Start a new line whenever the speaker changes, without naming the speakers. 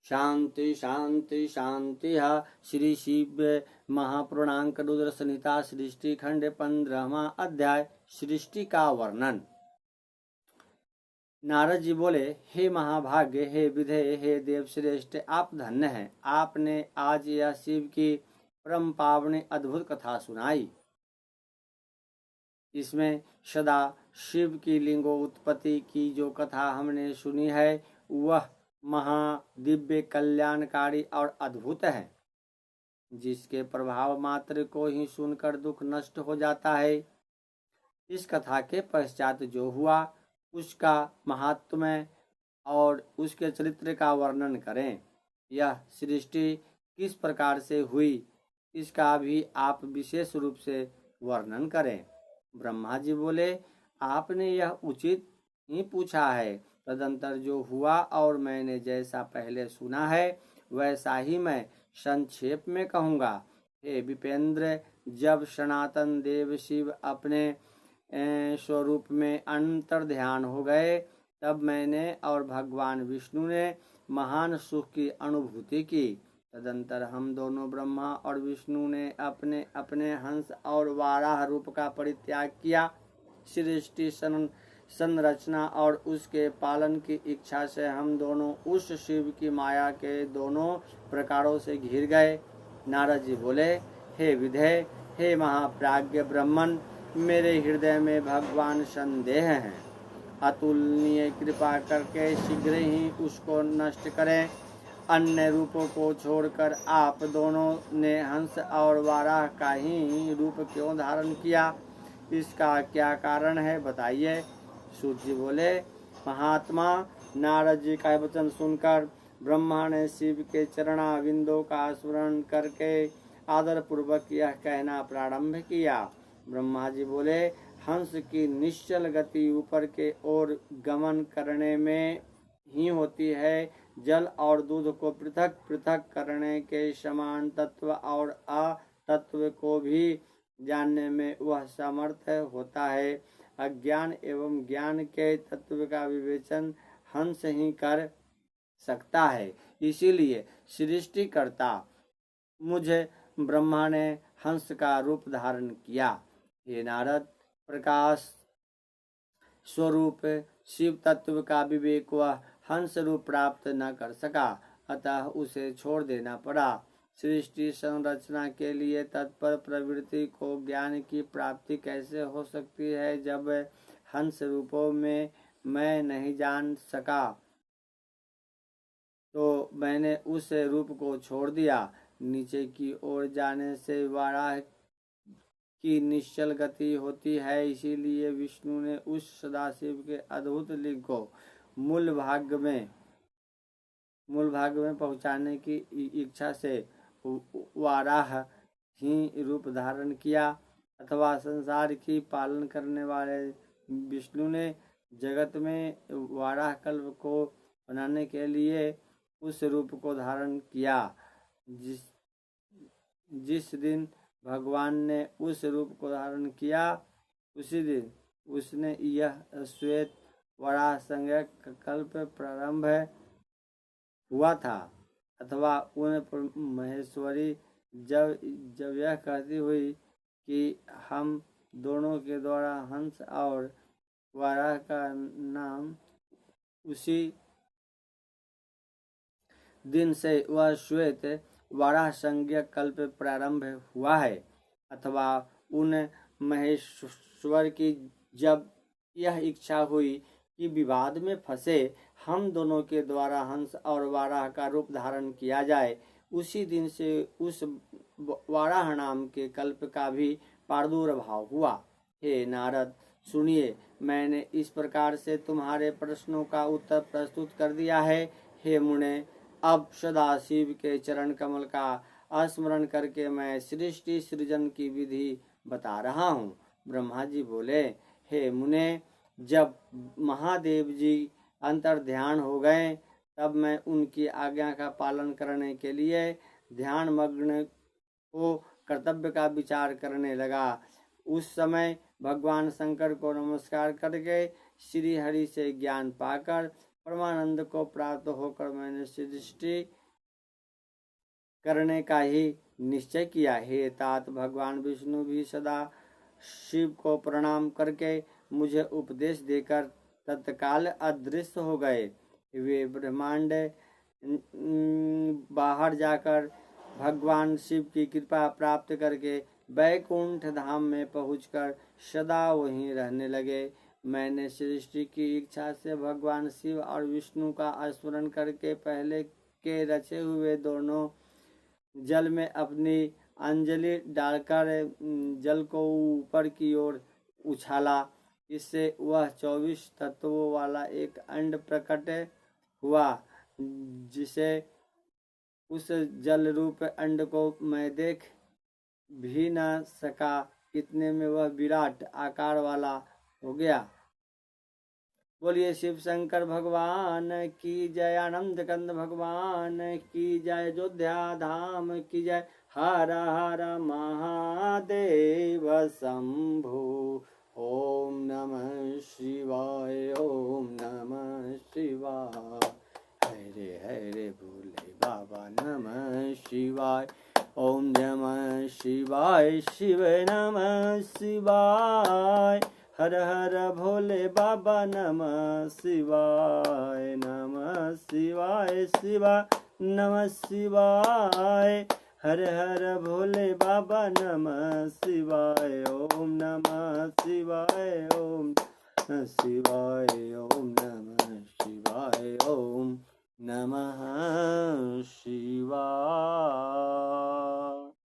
शांति शांति शांति। श्री शिव महापुराणांक रुद्र संहिता सृष्टि खंड 15वां अध्याय सृष्टि का वर्णन। नारद जी बोले, हे महाभाग्य, हे विधेय, हे देव श्रेष्ठ, आप धन्य हैं। आपने आज यह शिव की परम पावनी अद्भुत कथा सुनाई। इसमें सदा शिव की लिंगोत्पत्ति की जो कथा हमने सुनी है वह महादिव्य, कल्याणकारी और अद्भुत है, जिसके प्रभाव मात्र को ही सुनकर दुख नष्ट हो जाता है। इस कथा के पश्चात जो हुआ उसका महात्म्य और उसके चरित्र का वर्णन करें। यह सृष्टि किस प्रकार से हुई इसका भी आप विशेष रूप से वर्णन करें। ब्रह्मा जी बोले, आपने यह उचित ही पूछा है। तदंतर जो हुआ और मैंने जैसा पहले सुना है वैसा ही मैं संक्षेप में कहूँगा। हे विपेंद्र, जब सनातन देव शिव अपने स्वरूप में अंतर ध्यान हो गए तब मैंने और भगवान विष्णु ने महान सुख की अनुभूति की। तदंतर हम दोनों ब्रह्मा और विष्णु ने अपने अपने हंस और वाराह रूप का परित्याग किया। सृष्टि संरचना और उसके पालन की इच्छा से हम दोनों उस शिव की माया के दोनों प्रकारों से घिर गए। नारद जी बोले, हे विधेय, हे महाप्राज्ञ ब्राह्मण, मेरे हृदय में भगवान संदेह है। अतुलनीय कृपा करके शीघ्र ही उसको नष्ट करें। अन्य रूपों को छोड़कर आप दोनों ने हंस और वाराह का ही रूप क्यों धारण किया? इसका क्या कारण है, बताइए। सूत जी बोले, महात्मा, नारद जी का वचन सुनकर ब्रह्मा ने शिव के चरणाविंदों का स्मरण करके आदर पूर्वक यह कहना प्रारंभ किया। ब्रह्मा जी बोले, हंस की निश्चल गति ऊपर के ओर गमन करने में ही होती है। जल और दूध को पृथक पृथक करने के समान तत्व और अतत्व को भी जानने में वह समर्थ होता है। अज्ञान एवं ज्ञान के तत्व का विवेचन हंस ही कर सकता है। इसीलिए सृष्टिकर्ता मुझे ब्रह्मा ने हंस का रूप धारण किया। हे नारद, प्रकाश स्वरूप शिव तत्व का विवेक वह हंस रूप प्राप्त न कर सका, अतः उसे छोड़ देना पड़ा। सृष्टि संरचना के लिए तत्पर प्रवृत्ति को ज्ञान की प्राप्ति कैसे हो सकती है जब हंस रूपों में मैं नहीं जान सका तो मैंने उस रूप को छोड़ दिया। नीचे की ओर जाने से वाराह की निश्चल गति होती है, इसीलिए विष्णु ने उस सदाशिव के अद्भुत लिंग को मूल भाग में पहुंचाने की इच्छा से वाराह ही रूप धारण किया, अथवा संसार की पालन करने वाले विष्णु ने जगत में वाराह कल्प को बनाने के लिए उस रूप को धारण किया। जिस दिन भगवान ने उस रूप को धारण किया उसी दिन उसने यह श्वेत वराह संज्ञक कल्प प्रारंभ हुआ था। अथवा उन महेश्वरी जब यह कहती हुई कि हम दोनों के द्वारा हंस और वाराह का नाम उसी दिन से वह श्वेत वाराह संज्ञक कल्प प्रारंभ हुआ है। अथवा उन महेश्वर की जब यह इच्छा हुई कि विवाद में फंसे हम दोनों के द्वारा हंस और वाराह का रूप धारण किया जाए, उसी दिन से उस वाराह नाम के कल्प का भी प्रादुर्भाव हुआ। हे नारद, सुनिए, मैंने इस प्रकार से तुम्हारे प्रश्नों का उत्तर प्रस्तुत कर दिया है। हे मुने, अब सदाशिव के चरण कमल का स्मरण करके मैं सृष्टि सृजन की विधि बता रहा हूँ। ब्रह्मा जी बोले, हे मुने, जब महादेव जी अंतर ध्यान हो गए तब मैं उनकी आज्ञा का पालन करने के लिए ध्यान मग्न को कर्तव्य का विचार करने लगा। उस समय भगवान शंकर को नमस्कार करके श्री हरि से ज्ञान पाकर परमानंद को प्राप्त होकर मैंने सृष्टि करने का ही निश्चय किया। हे तात, भगवान विष्णु भी सदा शिव को प्रणाम करके मुझे उपदेश देकर तत्काल अदृश्य हो गए। वे ब्रह्मांड बाहर जाकर भगवान शिव की कृपा प्राप्त करके वैकुंठ धाम में पहुंचकर सदा वहीं रहने लगे। मैंने सृष्टि की इच्छा से भगवान शिव और विष्णु का स्मरण करके पहले के रचे हुए दोनों जल में अपनी अंजलि डालकर जल को ऊपर की ओर उछाला। इससे वह 24 तत्वों वाला एक अंड प्रकट हुआ, जिसे उस जल रूप अंड को मैं देख भी न सका, इतने में वह विराट आकार वाला हो गया। बोलिए शिव शंकर भगवान की जय, आनंद कंद भगवान की जय, अयोध्या धाम की जय। हर हर महादेव शंभु। ओम नमः शिवाय, ओम नमः शिवाय। हरे हरे भोले बाबा नमः शिवाय। ओम नमः शिवाय, शिव नमः शिवाय। हर हर भोले बाबा नमः शिवाय, नमः शिवाय, शिवा नमः शिवाय। हर हर भोले बाबा नमः शिवाय। ओम नमः शिवाय, ओम नमः शिवाय, ओम नमः शिवाय, ओम नमः शिवाय।